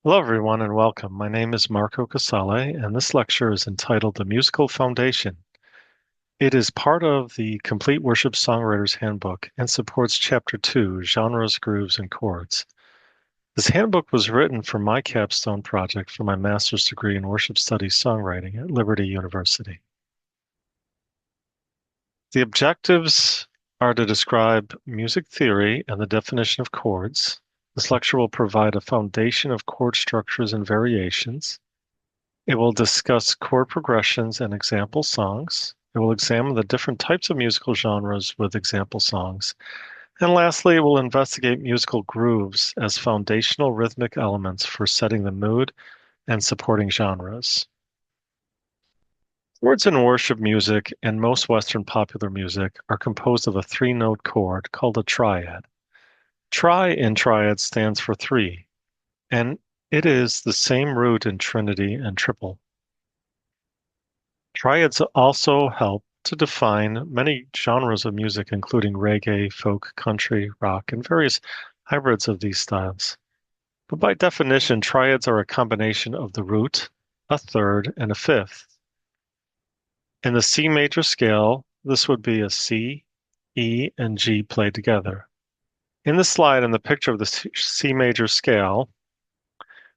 Hello, everyone, and welcome. My name is Marco Casale, and this lecture is entitled The Musical Foundation. It is part of the Complete Worship Songwriter's Handbook and supports Chapter 2, Genres, Grooves, and Chords. This handbook was written for my capstone project for my master's degree in worship studies songwriting at Liberty University. The objectives are to describe music theory and the definition of chords. This lecture will provide a foundation of chord structures and variations. It will discuss chord progressions and example songs. It will examine the different types of musical genres with example songs. And lastly, it will investigate musical grooves as foundational rhythmic elements for setting the mood and supporting genres. Chords in worship music and most Western popular music are composed of a three-note chord called a triad. Tri in triad stands for three, and it is the same root in trinity and triple. Triads also help to define many genres of music, including reggae, folk, country, rock, and various hybrids of these styles. But by definition, triads are a combination of the root, a third, and a fifth. In the C major scale, this would be a C, E, and G played together. In the slide and the picture of the C major scale,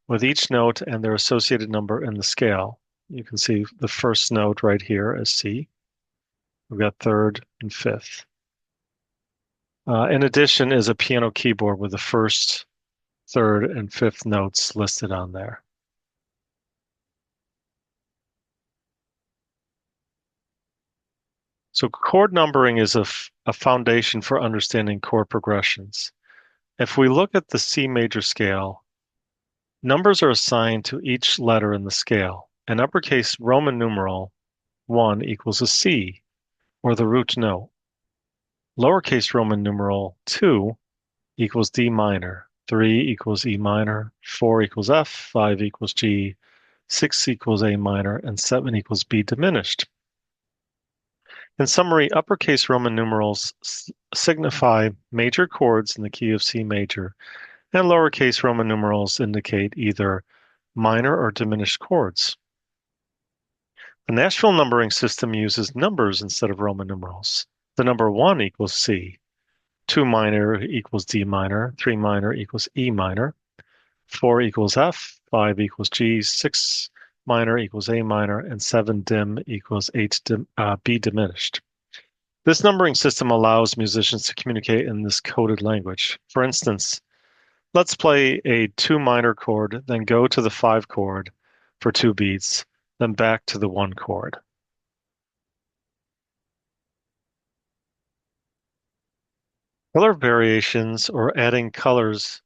with each note and their associated number in the scale, you can see the first note right here as C. We've got third and fifth. In addition is a piano keyboard with the first, third, and fifth notes listed on there. So chord numbering is a foundation for understanding chord progressions. If we look at the C major scale, numbers are assigned to each letter in the scale. An uppercase Roman numeral 1 equals a C, or the root note. Lowercase Roman numeral 2 equals D minor, 3 equals E minor, 4 equals F, 5 equals G, 6 equals A minor, and 7 equals B diminished. In summary, uppercase Roman numerals signify major chords in the key of C major, and lowercase Roman numerals indicate either minor or diminished chords. The Nashville numbering system uses numbers instead of Roman numerals. The number 1 equals C, 2 minor equals D minor, 3 minor equals E minor, 4 equals F, 5 equals G, 6 minor equals A minor, and 7 dim equals B diminished. This numbering system allows musicians to communicate in this coded language. For instance, let's play a 2 minor chord, then go to the 5 chord for 2 beats, then back to the 1 chord. Color variations or adding colors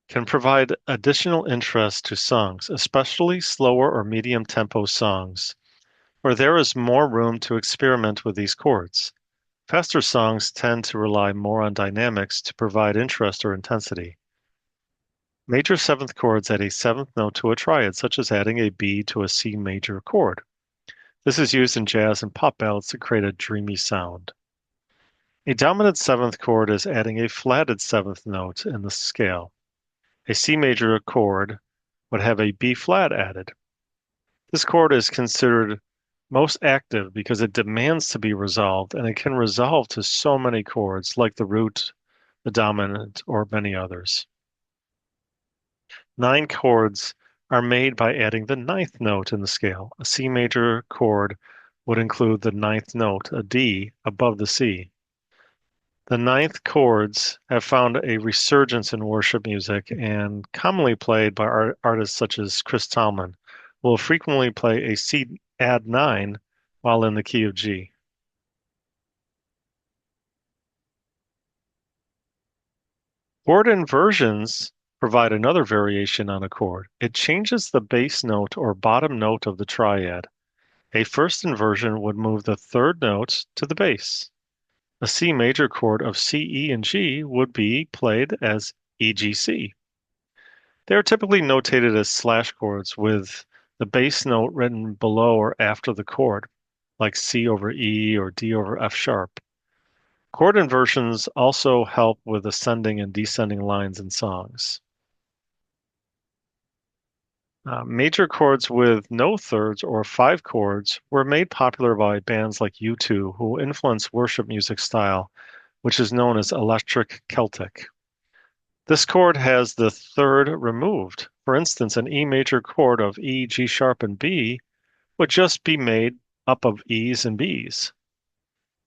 can provide additional interest to songs, especially slower or medium tempo songs, where there is more room to experiment with these chords. Faster songs tend to rely more on dynamics to provide interest or intensity. Major seventh chords add a seventh note to a triad, such as adding a B to a C major chord. This is used in jazz and pop ballads to create a dreamy sound. A dominant seventh chord is adding a flatted seventh note in the scale. A C major chord would have a B flat added. This chord is considered most active because it demands to be resolved, and it can resolve to so many chords like the root, the dominant, or many others. 9 chords are made by adding the ninth note in the scale. A C major chord would include the ninth note, a D, above the C. The ninth chords have found a resurgence in worship music and commonly played by artists such as Chris Tomlin, will frequently play a C add 9 while in the key of G. Chord inversions provide another variation on a chord. It changes the bass note or bottom note of the triad. A first inversion would move the third note to the bass. A C major chord of C, E, and G would be played as EGC. They are typically notated as slash chords with the bass note written below or after the chord, like C over E or D over F sharp. Chord inversions also help with ascending and descending lines in songs. Major chords with no thirds or five chords were made popular by bands like U2, who influenced worship music style, which is known as electric Celtic. This chord has the third removed. For instance, an E major chord of E, G sharp, and B would just be made up of E's and B's.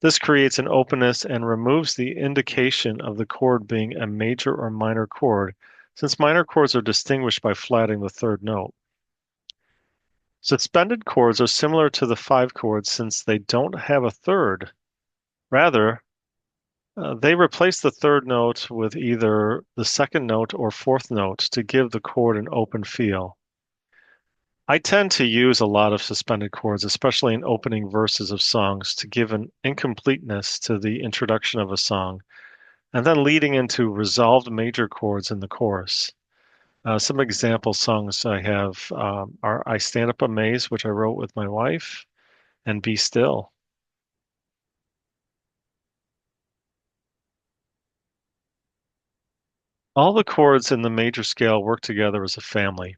This creates an openness and removes the indication of the chord being a major or minor chord, since minor chords are distinguished by flatting the third note. Suspended chords are similar to the five chords since they don't have a third. Rather, they replace the third note with either the second note or fourth note to give the chord an open feel. I tend to use a lot of suspended chords, especially in opening verses of songs, to give an incompleteness to the introduction of a song, and then leading into resolved major chords in the chorus. Some example songs I have are I Stand Up Amazed, which I wrote with my wife, and Be Still. All the chords in the major scale work together as a family.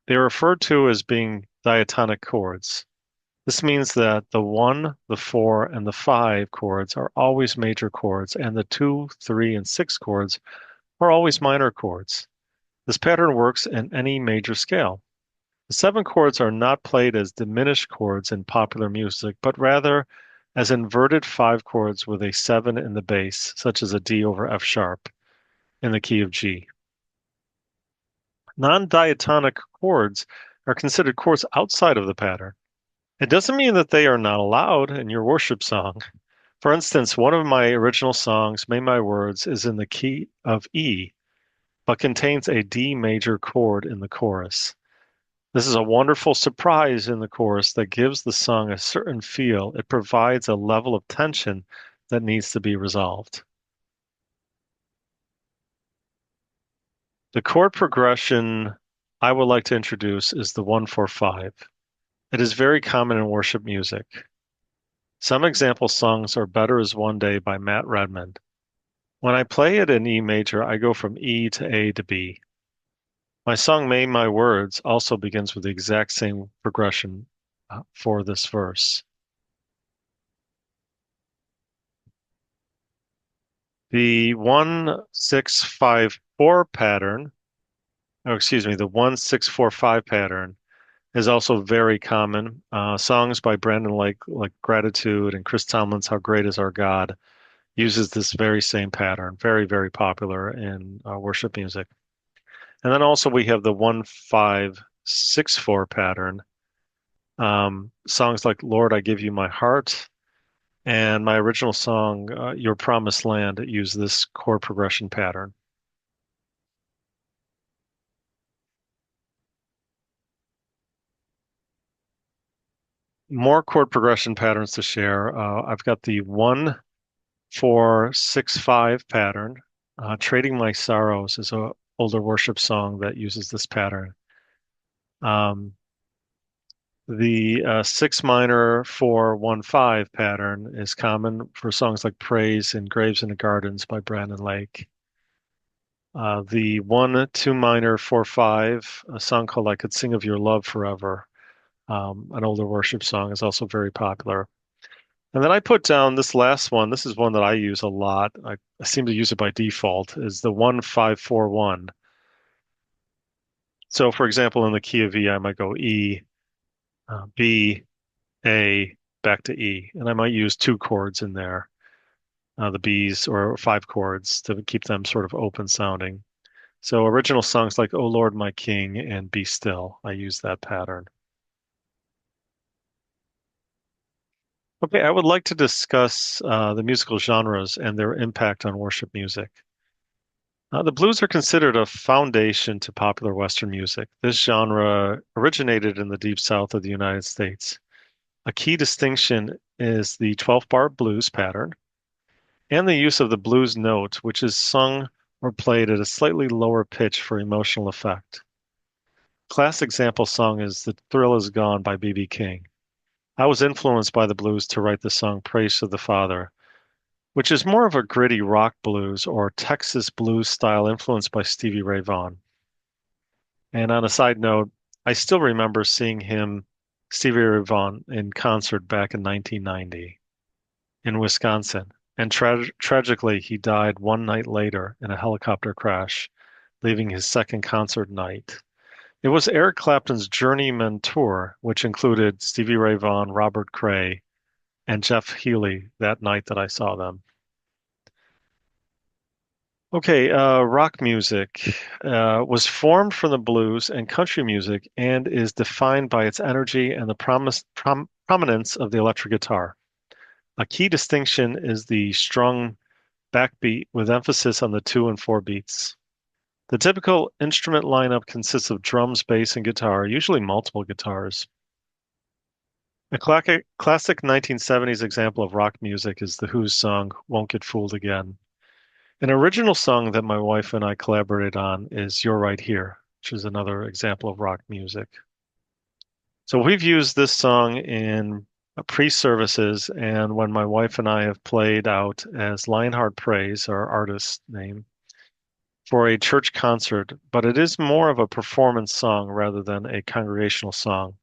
They are referred to as being diatonic chords. This means that the 1, the 4, and the 5 chords are always major chords, and the 2, 3, and 6 chords are always minor chords. This pattern works in any major scale. The 7 chords are not played as diminished chords in popular music, but rather as inverted 5 chords with a 7 in the bass, such as a D over F sharp in the key of G. Non-diatonic chords are considered chords outside of the pattern. It doesn't mean that they are not allowed in your worship song. For instance, one of my original songs, May My Words, is in the key of E, but contains a D major chord in the chorus. This is a wonderful surprise in the chorus that gives the song a certain feel. It provides a level of tension that needs to be resolved. The chord progression I would like to introduce is the 1-4-5. It is very common in worship music. Some example songs are Better Is One Day by Matt Redman. When I play it in E major, I go from E to A to B. My song May My Words also begins with the exact same progression for this verse. The 1-6-5-4 pattern, oh, excuse me, the 1-6-4-5 pattern is also very common. Songs by Brandon Lake, like Gratitude, and Chris Tomlin's How Great Is Our God, uses this very same pattern. Very, very popular in worship music. And then also we have the 1-5-6-4 pattern. Songs like Lord, I Give You My Heart, and my original song, Your Promised Land, use this chord progression pattern. More chord progression patterns to share. I've got the 1-4-6-5 pattern. Trading My Sorrows is a older worship song that uses this pattern. The 6 minor 4-1-5 pattern is common for songs like Praise and Graves in the Gardens by Brandon Lake. The 1-2 minor 4-5, a song called I Could Sing of Your Love Forever, an older worship song, is also very popular. And then I put down this last one. This is one that I use a lot. I seem to use it by default, is the 1-5-4-1. So, for example, in the key of E, I might go E, B, A, back to E, and I might use 2 chords in there, the Bs or 5 chords to keep them sort of open sounding. So original songs like "O Lord, My King" and "Be Still," I use that pattern. Okay, I would like to discuss the musical genres and their impact on worship music. The blues are considered a foundation to popular Western music. This genre originated in the deep South of the United States. A key distinction is the 12-bar blues pattern and the use of the blues note, which is sung or played at a slightly lower pitch for emotional effect. Class example song is "The Thrill Is Gone" by B.B. King. I was influenced by the blues to write the song "Praise to the Father," which is more of a gritty rock blues or Texas blues style influenced by Stevie Ray Vaughan. And on a side note, I still remember seeing him, Stevie Ray Vaughan, in concert back in 1990 in Wisconsin. And tragically, he died one night later in a helicopter crash, leaving his second concert night. It was Eric Clapton's Journeyman tour, which included Stevie Ray Vaughan, Robert Cray, and Jeff Healey that night that I saw them. Okay, rock music was formed from the blues and country music and is defined by its energy and the prominence of the electric guitar. A key distinction is the strung backbeat with emphasis on the two and four beats. The typical instrument lineup consists of drums, bass, and guitar, usually multiple guitars. A classic 1970s example of rock music is The Who's song Won't Get Fooled Again. An original song that my wife and I collaborated on is You're Right Here, which is another example of rock music. So we've used this song in pre-services, and when my wife and I have played out as Lionheart Praise, our artist name, for a church concert, but it is more of a performance song rather than a congregational song.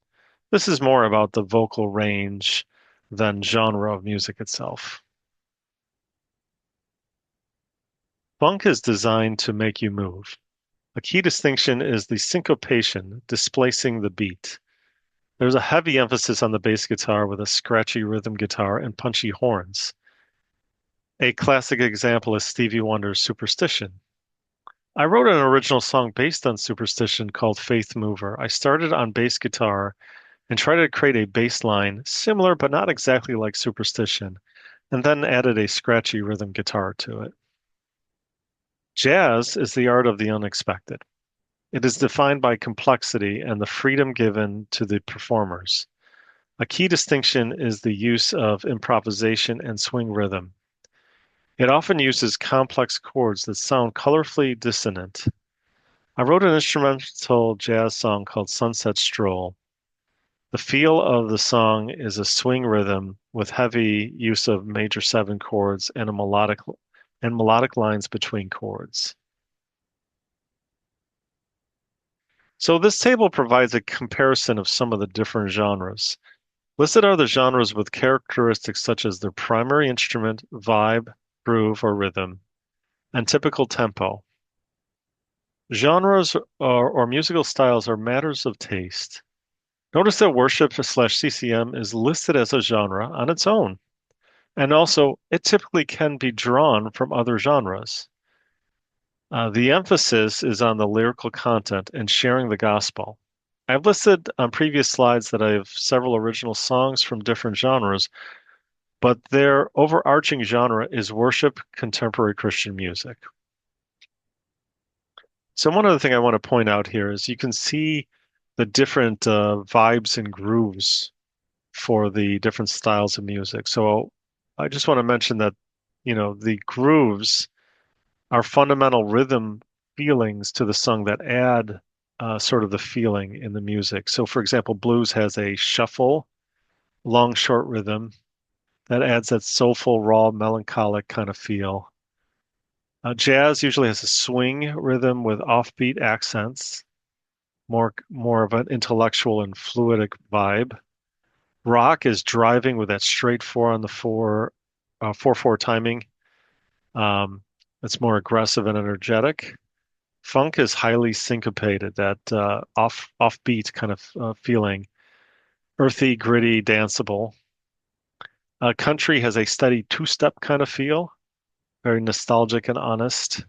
This is more about the vocal range than genre of music itself. Funk is designed to make you move. A key distinction is the syncopation, displacing the beat. There's a heavy emphasis on the bass guitar with a scratchy rhythm guitar and punchy horns. A classic example is Stevie Wonder's Superstition. I wrote an original song based on Superstition called Faith Mover. I started on bass guitar and tried to create a bass line similar but not exactly like Superstition, and then added a scratchy rhythm guitar to it. Jazz is the art of the unexpected. It is defined by complexity and the freedom given to the performers. A key distinction is the use of improvisation and swing rhythm. It often uses complex chords that sound colorfully dissonant. I wrote an instrumental jazz song called Sunset Stroll. The feel of the song is a swing rhythm with heavy use of major seven chords and melodic lines between chords. So this table provides a comparison of some of the different genres. Listed are the genres with characteristics such as their primary instrument, vibe, groove, or rhythm, and typical tempo. Genres or musical styles are matters of taste. Notice that worship slash CCM is listed as a genre on its own, and also it typically can be drawn from other genres. The emphasis is on the lyrical content and sharing the gospel. I've listed on previous slides that I have several original songs from different genres, but their overarching genre is worship contemporary Christian music. So one other thing I want to point out here is you can see the different vibes and grooves for the different styles of music. So I just want to mention that, the grooves are fundamental rhythm feelings to the song that add sort of the feeling in the music. So for example, blues has a shuffle, long, short rhythm that adds that soulful, raw, melancholic kind of feel. Jazz usually has a swing rhythm with offbeat accents, more of an intellectual and fluidic vibe. Rock is driving with that straight four on the four, 4/4 timing. It's more aggressive and energetic. Funk is highly syncopated, that offbeat kind of feeling. Earthy, gritty, danceable. Country has a steady two-step kind of feel, very nostalgic and honest.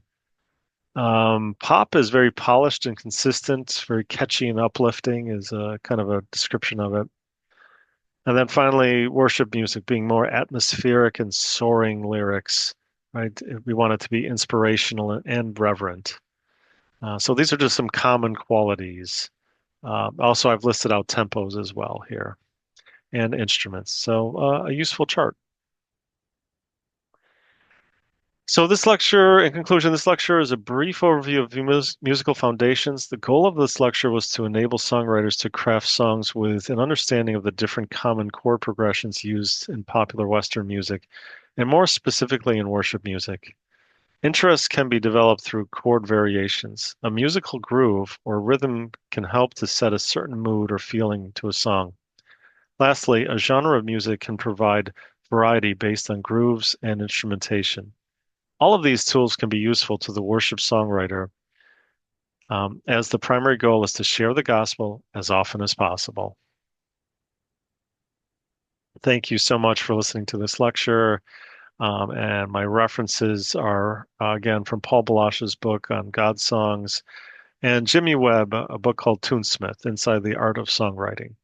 Pop is very polished and consistent, very catchy and uplifting is a kind of a description of it. And then finally, worship music being more atmospheric and soaring lyrics, right? We want it to be inspirational and reverent. So these are just some common qualities. Also, I've listed out tempos as well here and instruments. So a useful chart. So this lecture, in conclusion, this lecture is a brief overview of musical foundations. The goal of this lecture was to enable songwriters to craft songs with an understanding of the different common chord progressions used in popular Western music, and more specifically in worship music. Interest can be developed through chord variations. A musical groove or rhythm can help to set a certain mood or feeling to a song. Lastly, a genre of music can provide variety based on grooves and instrumentation. All of these tools can be useful to the worship songwriter, as the primary goal is to share the gospel as often as possible. Thank you so much for listening to this lecture. And my references are, again, from Paul Balash's book on God songs and Jimmy Webb, a book called Toonsmith, Inside the Art of Songwriting.